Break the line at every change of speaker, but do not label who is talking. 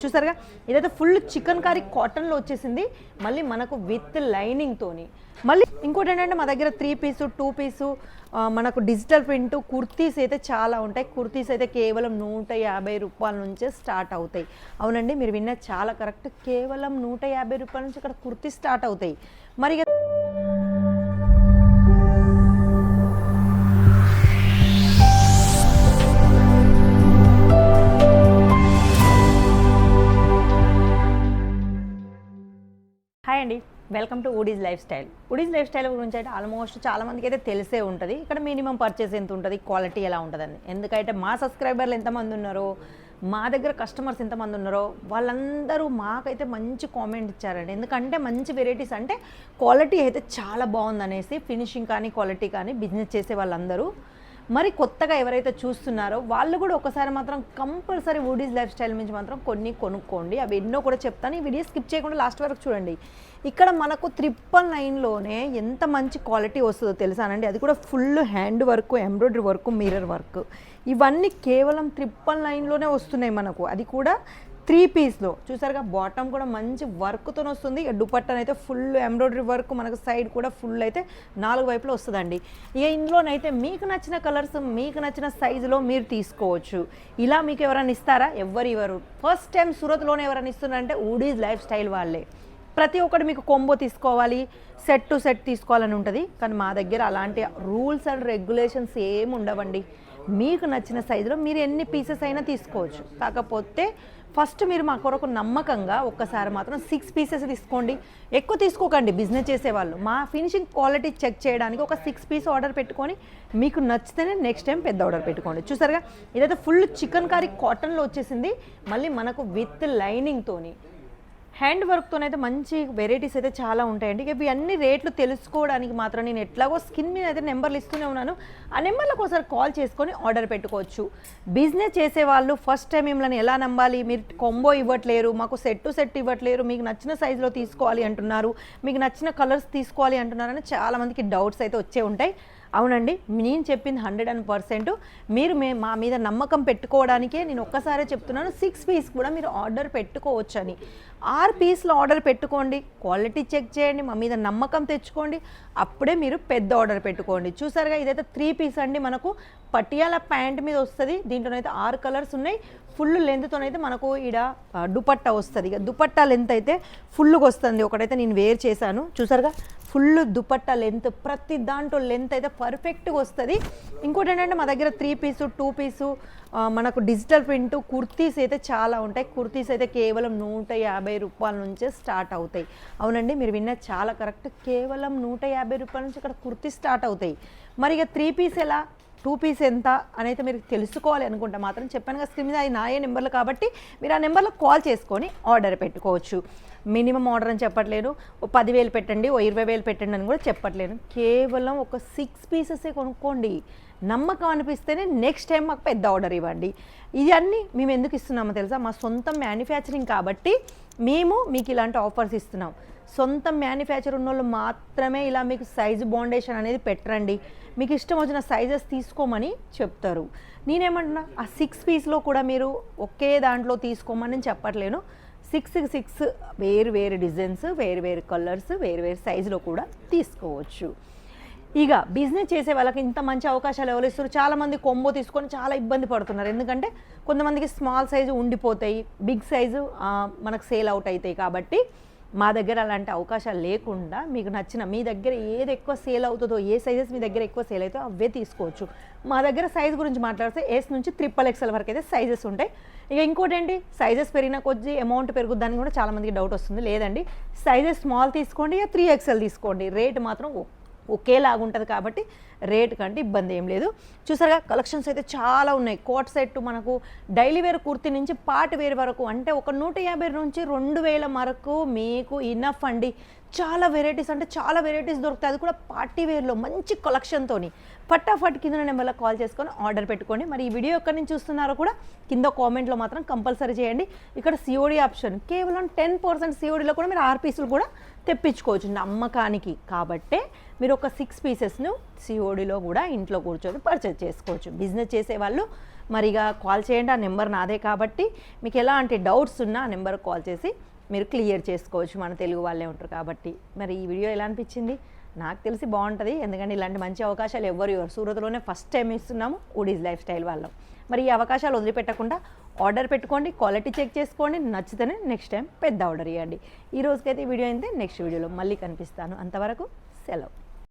చూసారుగా ఇదైతే full chicken curry కాటన్లో వచ్చేసింది. మళ్ళీ మనకు విత్ లైనింగ్తోని. మళ్ళీ ఇంకోటి ఏంటంటే మా దగ్గర 3 పీసు 2 పీసు మనకు డిజిటల్ ప్రింట్ కుర్తీస్ అయితే చాలా ఉంటాయి. కుర్తీస్ అయితే కేవలం 150 రూపాయల నుంచే స్టార్ట్ అవుతాయి. అవునండి, మీరు విన్నది చాలా కరెక్ట్. కేవలం 150 రూపాయల నుంచి ఇక్కడ కుర్తీ స్టార్ట్ అవుతాయి. మరి హాయ్ అండి, welcome to Woodies lifestyle. Woodies lifestyle గురించి అయితే ఆల్మోస్ట్ చాలామందికి అయితే తెలిసే ఉంటుంది. ఇక్కడ మినిమం పర్చేస్ ఎంత ఉంటుంది, క్వాలిటీ ఎలా ఉంటుందని. ఎందుకంటే మా సబ్స్క్రైబర్లు ఎంతమంది ఉన్నారో, మా దగ్గర కస్టమర్స్ ఎంతమంది ఉన్నారో వాళ్ళందరూ మాకైతే మంచి కామెంట్ ఇచ్చారండి. ఎందుకంటే మంచి వెరైటీస్ అంటే క్వాలిటీ అయితే చాలా బాగుందనేసి, ఫినిషింగ్ కానీ క్వాలిటీ కానీ బిజినెస్ చేసే వాళ్ళందరూ. మరి కొత్తగా ఎవరైతే చూస్తున్నారో వాళ్ళు కూడా ఒకసారి మాత్రం కంపల్సరీ వుడీస్ లైఫ్ స్టైల్ నుంచి మాత్రం కొన్ని కొనుక్కోండి. అవి ఎన్నో కూడా చెప్తాను. ఈ వీడియో స్కిప్ చేయకుండా లాస్ట్ వరకు చూడండి. ఇక్కడ మనకు 999లోనే ఎంత మంచి క్వాలిటీ వస్తుందో తెలుసానండి. అది కూడా full hand work, embroidery work, mirror work, ఇవన్నీ కేవలం 999లోనే వస్తున్నాయి మనకు. అది కూడా 3 పీస్లో. చూసారుగా బాటమ్ కూడా మంచి వర్క్తో వస్తుంది. ఇక దుపట్టన్ అయితే ఫుల్ ఎంబ్రాయిడరీ వర్క్, మనకు సైడ్ కూడా ఫుల్ అయితే 4 వైపులో వస్తుందండి. ఇక ఇందులోనైతే మీకు నచ్చిన కలర్స్, మీకు నచ్చిన సైజులో మీరు తీసుకోవచ్చు. ఇలా మీకు ఎవరైనా ఇస్తారా? ఇవ్వరు. ఫస్ట్ టైం సూరత్లోనే ఎవరైనా ఇస్తున్నారంటే వుడీస్ లైఫ్ స్టైల్ వాళ్ళే. ప్రతి ఒక్కటి మీకు కొంబో తీసుకోవాలి, సెట్ టు సెట్ తీసుకోవాలని ఉంటుంది. కానీ మా దగ్గర అలాంటి రూల్స్ అండ్ రెగ్యులేషన్స్ ఏమి ఉండవండి. మీకు నచ్చిన సైజులో మీరు ఎన్ని పీసెస్ అయినా తీసుకోవచ్చు. కాకపోతే ఫస్ట్ మీరు మా కొరకు నమ్మకంగా ఒక్కసారి మాత్రం 6 పీసెస్ తీసుకోండి. ఎక్కువ తీసుకోకండి. బిజినెస్ చేసేవాళ్ళు మా ఫినిషింగ్ క్వాలిటీ చెక్ చేయడానికి ఒక 6 పీస్ ఆర్డర్ పెట్టుకొని మీకు నచ్చితేనే నెక్స్ట్ టైం పెద్ద ఆర్డర్ పెట్టుకోండి. చూసారుగా ఇదైతే ఫుల్ చికెన్ కర్రీ కాటన్లో వచ్చేసింది. మళ్ళీ మనకు విత్ లైనింగ్తోని, హ్యాండ్ వర్క్తోనైతే మంచి వెరైటీస్ అయితే చాలా ఉంటాయండి. ఇవి అన్ని రేట్లు తెలుసుకోవడానికి మాత్రం నేను ఎట్లాగో స్కిన్ మీద అయితే నెంబర్లు ఇస్తూనే ఉన్నాను. ఆ నెంబర్లకు ఒకసారి కాల్ చేసుకొని ఆర్డర్ పెట్టుకోవచ్చు. బిజినెస్ చేసేవాళ్ళు ఫస్ట్ టైం మిమ్మల్ని ఎలా నమ్మాలి, మీరు కొంబో ఇవ్వట్లేరు, మాకు సెట్ టు సెట్ ఇవ్వట్లేరు, మీకు నచ్చిన సైజులో తీసుకోవాలి అంటున్నారు, మీకు నచ్చిన కలర్స్ తీసుకోవాలి అంటున్నారని చాలామందికి డౌట్స్ అయితే వచ్చే ఉంటాయి. అవునండి, నేను చెప్పింది 100% మీరు మా మీద నమ్మకం పెట్టుకోవడానికే నేను ఒక్కసారే చెప్తున్నాను. 6 పీస్ కూడా మీరు ఆర్డర్ పెట్టుకోవచ్చు అని. 6 పీస్లో ఆర్డర్ పెట్టుకోండి, క్వాలిటీ చెక్ చేయండి, మా మీద నమ్మకం తెచ్చుకోండి, అప్పుడే మీరు పెద్ద ఆర్డర్ పెట్టుకోండి. చూసారుగా ఇదైతే 3 పీస్ అండి. మనకు పటియాలా ప్యాంట్ మీద వస్తుంది. దీంట్లోనైతే 6 కలర్స్ ఉన్నాయి. ఫుల్ లెంత్తోనైతే మనకు ఈడ దుపట్టా వస్తుంది. ఇక దుపట్టా లెంత్ అయితే ఫుల్గా వస్తుంది. ఒకటైతే నేను వేర్ చేశాను. చూసారుగా ఫుల్ దుపట్టా లెంత్, ప్రతి దాంట్లో లెంత్ అయితే పర్ఫెక్ట్గా వస్తుంది. ఇంకోటి ఏంటంటే మా దగ్గర 3 పీసు 2 పీసు మనకు డిజిటల్ ప్రింట్ కుర్తీస్ అయితే చాలా ఉంటాయి. కుర్తీస్ అయితే కేవలం 150 రూపాయల నుంచే స్టార్ట్ అవుతాయి. అవునండి, మీరు విన్నది చాలా కరెక్ట్. కేవలం 150 రూపాయల నుంచి ఇక్కడ కుర్తీ స్టార్ట్ అవుతాయి. మరి ఇక 3 పీస్ ఎలా, 2 పీస్ ఎంత అనేది మీరు తెలుసుకోవాలి అనుకుంటే మాత్రం చెప్పాను కదా, స్క్రీన్ మీద అది నాయే నెంబర్లు కాబట్టి మీరు ఆ నెంబర్లో కాల్ చేసుకొని ఆర్డర్ పెట్టుకోవచ్చు. మినిమం ఆర్డర్ అని చెప్పట్లేదు, ఓ 10,000 పెట్టండి, ఓ 20,000 పెట్టండి అని కూడా చెప్పట్లేదు. కేవలం ఒక 6 పీసెసే కొనుక్కోండి. నమ్మకం అనిపిస్తేనే నెక్స్ట్ టైం మాకు పెద్ద ఆర్డర్ ఇవ్వండి. ఇవన్నీ మేము ఎందుకు ఇస్తున్నామో తెలుసా? మా సొంత మ్యానుఫ్యాక్చరింగ్ కాబట్టి మేము మీకు ఇలాంటి ఆఫర్స్ ఇస్తున్నాం. సొంత మ్యానుఫ్యాక్చర్ ఉన్న వాళ్ళు మాత్రమే ఇలా మీకు సైజు బాండేషన్ అనేది పెట్టరండి. మీకు ఇష్టం వచ్చిన సైజెస్ తీసుకోమని చెప్తారు. నేనేమంటున్నా, ఆ 6 పీస్లో కూడా మీరు ఒకే దాంట్లో తీసుకోమని చెప్పట్లేను. 6 వేరు డిజైన్స్, వేరు కలర్స్, వేరు సైజులో కూడా తీసుకోవచ్చు. ఇక బిజినెస్ చేసే వాళ్ళకి ఇంత మంచి అవకాశాలు ఎవరు ఇస్తారు? చాలామంది కొంబో తీసుకొని చాలా ఇబ్బంది పడుతున్నారు. ఎందుకంటే కొంతమందికి స్మాల్ సైజు ఉండిపోతాయి, బిగ్ సైజు మనకు సేల్ అవుట్ అవుతాయి. కాబట్టి మా దగ్గర అలాంటి అవకాశాలు లేకుండా మీకు నచ్చిన, మీ దగ్గర ఏది ఎక్కువ సేల్ అవుతుందో, ఏ సైజెస్ మీ దగ్గర ఎక్కువ సేల్ అవుతాయో అవే తీసుకోవచ్చు. మా దగ్గర సైజ్ గురించి మాట్లాడితే S నుంచి XXL వరకు అయితే సైజెస్ ఉంటాయి. ఇక ఇంకోటి ఏంటి, సైజెస్ పెరిగిన కొద్ది అమౌంట్ పెరుగుద్దని కూడా చాలామందికి డౌట్ వస్తుంది. లేదండి, సైజెస్ స్మాల్ తీసుకోండి, 3XL తీసుకోండి, రేట్ మాత్రం ఒకేలాగా ఉంటుంది. కాబట్టి రేట్ కంటే ఇబ్బంది ఏం లేదు. చూసారుగా కలెక్షన్స్ అయితే చాలా ఉన్నాయి. కోట్ సెట్ మనకు డైలీ వేర్ కుర్తీ నుంచి పార్టీ వేర్ వరకు, అంటే ఒక 150 నుంచి 2,000 వరకు మీకు ఇనఫ్ అండి. చాలా వెరైటీస్, అంటే చాలా వెరైటీస్ దొరుకుతాయి. అది కూడా పార్టీ వేర్లో మంచి కలెక్షన్తో. ఫటాఫట్ కింద నెంబర్లో కాల్ చేసుకొని ఆర్డర్ పెట్టుకోండి. మరి ఈ వీడియో ఎక్కడి నుంచి చూస్తున్నారో కూడా కింద కామెంట్లో మాత్రం కంపల్సరీ చేయండి. ఇక్కడ COD ఆప్షన్, కేవలం 10% CODలో కూడా మీరు 6 పీసులు కూడా తెప్పించుకోవచ్చు నమ్మకానికి. కాబట్టే మీరు ఒక 6 పీసెస్ను CODలో కూడా ఇంట్లో కూర్చొని పర్చేజ్ చేసుకోవచ్చు. బిజినెస్ చేసేవాళ్ళు మరి ఇక కాల్ చేయండి, ఆ నెంబర్ నాదే కాబట్టి మీకు ఎలాంటి డౌట్స్ ఉన్నా ఆ నెంబర్కి కాల్ చేసి మీరు క్లియర్ చేసుకోవచ్చు, మన తెలుగు వాళ్ళే ఉంటారు కాబట్టి. మరి ఈ వీడియో ఎలా అనిపించింది? నాకు తెలిసి బాగుంటుంది, ఎందుకంటే ఇలాంటి మంచి అవకాశాలు ఎవరు సూరత్లోనే ఫస్ట్ టైం ఇస్తున్నాము వుడీస్ లైఫ్ స్టైల్ వాళ్ళం. మరి ఈ అవకాశాలు వదిలిపెట్టకుండా ఆర్డర్ పెట్టుకోండి, క్వాలిటీ చెక్ చేసుకోండి, నచ్చితేనే నెక్స్ట్ టైం పెద్ద ఆర్డర్ ఇవ్వండి. ఈ రోజుకైతే ఈ వీడియో అయితే నెక్స్ట్ వీడియోలో మళ్ళీ కనిపిస్తాను. అంతవరకు సెలవు.